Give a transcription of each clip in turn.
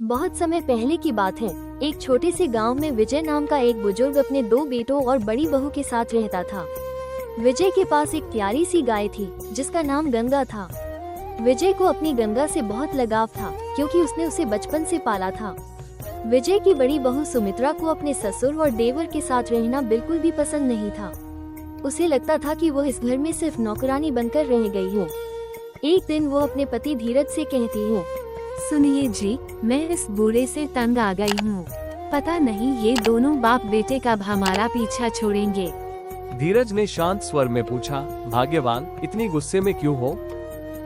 बहुत समय पहले की बात है। एक छोटे से गांव में विजय नाम का एक बुजुर्ग अपने 2 बेटों और बड़ी बहू के साथ रहता था। विजय के पास एक प्यारी सी गाय थी जिसका नाम गंगा था। विजय को अपनी गंगा से बहुत लगाव था क्योंकि उसने उसे बचपन से पाला था। विजय की बड़ी बहू सुमित्रा को अपने ससुर और देवर के साथ रहना बिल्कुल भी पसंद नहीं था। उसे लगता था कि वो इस घर में सिर्फ नौकरानी बनकर रह गई हो। एक दिन वो अपने पति धीरज से कहती है, सुनिए जी, मैं इस बूढ़े से तंग आ गई हूँ। पता नहीं ये दोनों बाप बेटे कब हमारा पीछा छोड़ेंगे। धीरज ने शांत स्वर में पूछा, भाग्यवान, इतनी गुस्से में क्यों हो?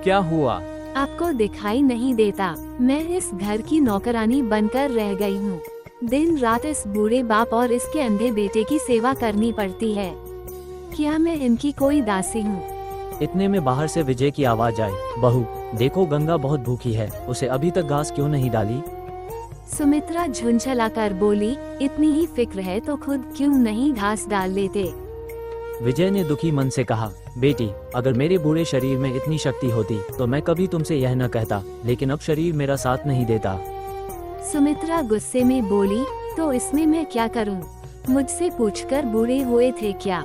क्या हुआ? आपको दिखाई नहीं देता, मैं इस घर की नौकरानी बनकर रह गई हूँ। दिन रात इस बूढ़े बाप और इसके अंधे बेटे की सेवा करनी पड़ती है। क्या मैं इनकी कोई दासी हूँ? इतने में बाहर से विजय की आवाज आई, बहू देखो गंगा बहुत भूखी है, उसे अभी तक घास क्यों नहीं डाली? सुमित्रा झुंझलाकर बोली, इतनी ही फिक्र है तो खुद क्यों नहीं घास डाल लेते? विजय ने दुखी मन से कहा, बेटी अगर मेरे बूढ़े शरीर में इतनी शक्ति होती तो मैं कभी तुमसे यह न कहता, लेकिन अब शरीर मेरा साथ नहीं देता। सुमित्रा गुस्से में बोली, तो इसमें मैं क्या करूं? मुझसे पूछकर बूढ़े हुए थे क्या?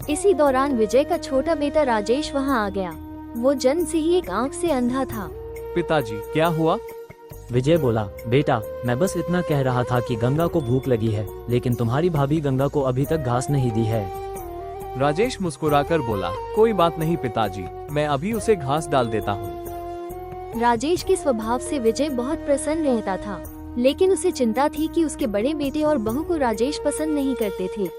इसी दौरान विजय का छोटा बेटा राजेश वहां आ गया। वो जन्म से ही एक आंख से अंधा था। पिताजी क्या हुआ? विजय बोला, बेटा मैं बस इतना कह रहा था कि गंगा को भूख लगी है, लेकिन तुम्हारी भाभी गंगा को अभी तक घास नहीं दी है। राजेश मुस्कुराकर बोला, कोई बात नहीं पिताजी, मैं अभी उसे घास डाल देता हूँ। राजेश के स्वभाव से विजय बहुत प्रसन्न रहता था, लेकिन उसे चिंता थी कि उसके बड़े बेटे और बहू को राजेश पसंद नहीं करते थे।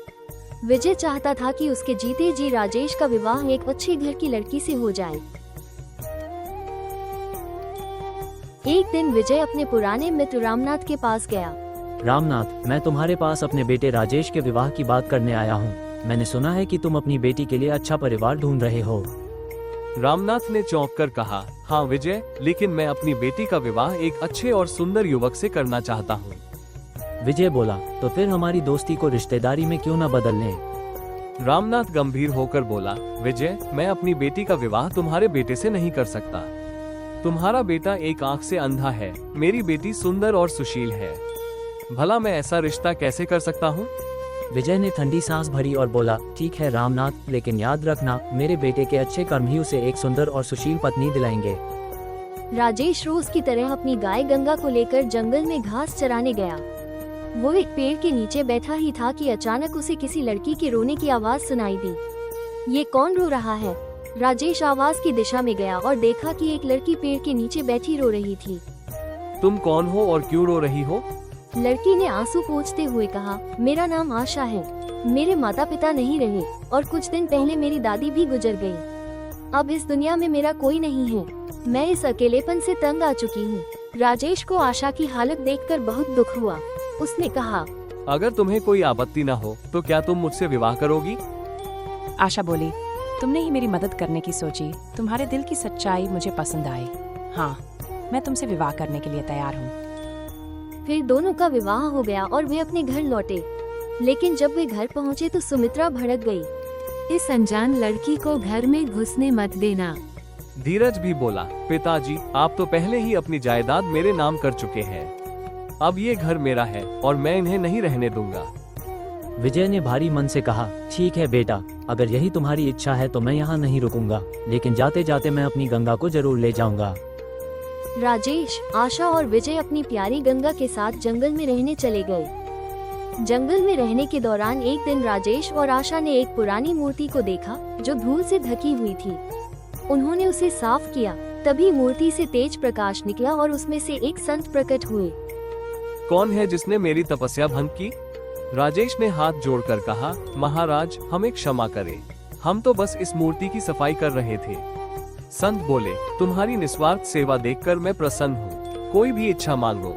विजय चाहता था कि उसके जीते जी राजेश का विवाह एक अच्छे घर की लड़की से हो जाए। एक दिन विजय अपने पुराने मित्र रामनाथ के पास गया। रामनाथ, मैं तुम्हारे पास अपने बेटे राजेश के विवाह की बात करने आया हूँ। मैंने सुना है कि तुम अपनी बेटी के लिए अच्छा परिवार ढूंढ रहे हो। रामनाथ ने चौंक कर कहा, हाँ विजय, लेकिन मैं अपनी बेटी का विवाह एक अच्छे और सुंदर युवक से करना चाहता हूँ। विजय बोला, तो फिर हमारी दोस्ती को रिश्तेदारी में क्यों न बदल लें? रामनाथ गंभीर होकर बोला, विजय, मैं अपनी बेटी का विवाह तुम्हारे बेटे से नहीं कर सकता। तुम्हारा बेटा एक आंख से अंधा है, मेरी बेटी सुंदर और सुशील है। भला मैं ऐसा रिश्ता कैसे कर सकता हूँ? विजय ने ठंडी सांस भरी और बोला, ठीक है रामनाथ, लेकिन याद रखना मेरे बेटे के अच्छे कर्म ही उसे एक सुंदर और सुशील पत्नी दिलाएंगे। राजेश रोज की तरह अपनी गाय गंगा को लेकर जंगल में घास चराने गया। वो एक पेड़ के नीचे बैठा ही था कि अचानक उसे किसी लड़की के रोने की आवाज सुनाई दी। ये कौन रो रहा है? राजेश आवाज की दिशा में गया और देखा कि एक लड़की पेड़ के नीचे बैठी रो रही थी। तुम कौन हो और क्यों रो रही हो? लड़की ने आंसू पोंछते हुए कहा, मेरा नाम आशा है। मेरे माता पिता नहीं रहे और कुछ दिन पहले मेरी दादी भी गुजर गई। अब इस दुनिया में मेरा कोई नहीं है। मैं इस अकेलेपन से तंग आ चुकी हूँ। राजेश को आशा की हालत देखकर बहुत दुख हुआ। उसने कहा, अगर तुम्हें कोई आपत्ति न हो तो क्या तुम मुझसे विवाह करोगी? आशा बोली, तुमने ही मेरी मदद करने की सोची। तुम्हारे दिल की सच्चाई मुझे पसंद आई। हाँ, मैं तुमसे विवाह करने के लिए तैयार हूँ। फिर दोनों का विवाह हो गया और वे अपने घर लौटे। लेकिन जब वे घर पहुँचे तो सुमित्रा भड़क गई। इस अनजान लड़की को घर में घुसने मत देना। धीरज भी बोला, पिताजी आप तो पहले ही अपनी जायदाद मेरे नाम कर चुके हैं। अब ये घर मेरा है और मैं इन्हें नहीं रहने दूंगा। विजय ने भारी मन से कहा, ठीक है बेटा, अगर यही तुम्हारी इच्छा है तो मैं यहाँ नहीं रुकूंगा, लेकिन जाते जाते मैं अपनी गंगा को जरूर ले जाऊंगा। राजेश, आशा और विजय अपनी प्यारी गंगा के साथ जंगल में रहने चले गए। जंगल में रहने के दौरान एक दिन राजेश और आशा ने एक पुरानी मूर्ति को देखा जो धूल से ढकी हुई थी। उन्होंने उसे साफ किया, तभी मूर्ति से तेज प्रकाश निकला और उसमें से एक संत प्रकट हुए। कौन है जिसने मेरी तपस्या भंग की? राजेश ने हाथ जोड़कर कहा, महाराज हमें क्षमा करें, हम तो बस इस मूर्ति की सफाई कर रहे थे। संत बोले, तुम्हारी निस्वार्थ सेवा देखकर मैं प्रसन्न हूँ, कोई भी इच्छा मांगो।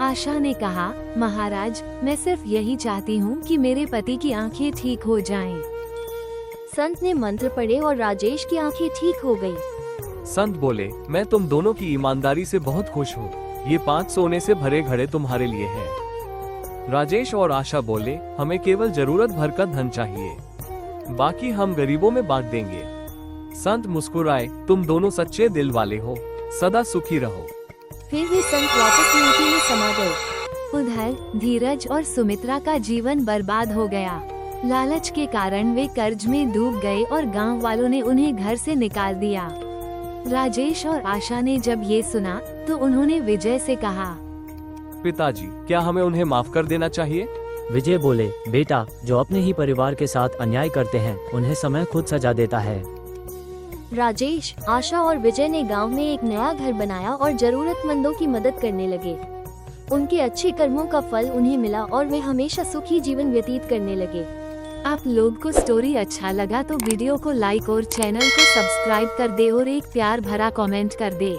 आशा ने कहा, महाराज मैं सिर्फ यही चाहती हूँ कि मेरे पति की आंखें ठीक हो जाएं। संत ने मंत्र पढ़े और राजेश की आंखें ठीक हो गई। संत बोले, मैं तुम दोनों की ईमानदारी से बहुत खुश हूँ। ये 5 सोने से भरे घड़े तुम्हारे लिए हैं। राजेश और आशा बोले, हमें केवल जरूरत भर का धन चाहिए, बाकी हम गरीबों में बांट देंगे। संत मुस्कुराए, तुम दोनों सच्चे दिल वाले हो, सदा सुखी रहो। फिर वे संत वापस मूर्ति में समा गए। उधर धीरज और सुमित्रा का जीवन बर्बाद हो गया। लालच के कारण वे कर्ज में डूब गए और गांव वालों ने उन्हें घर से निकाल दिया। राजेश और आशा ने जब ये सुना तो उन्होंने विजय से कहा, पिताजी, क्या हमें उन्हें माफ कर देना चाहिए? विजय बोले, बेटा, जो अपने ही परिवार के साथ अन्याय करते हैं उन्हें समय खुद सजा देता है। राजेश, आशा और विजय ने गांव में एक नया घर बनाया और जरूरतमंदों की मदद करने लगे। उनके अच्छे कर्मों का फल उन्हें मिला और वे हमेशा सुखी जीवन व्यतीत करने लगे। आप लोग को स्टोरी अच्छा लगा तो वीडियो को लाइक और चैनल को सब्सक्राइब कर दे और एक प्यार भरा कमेंट कर दे।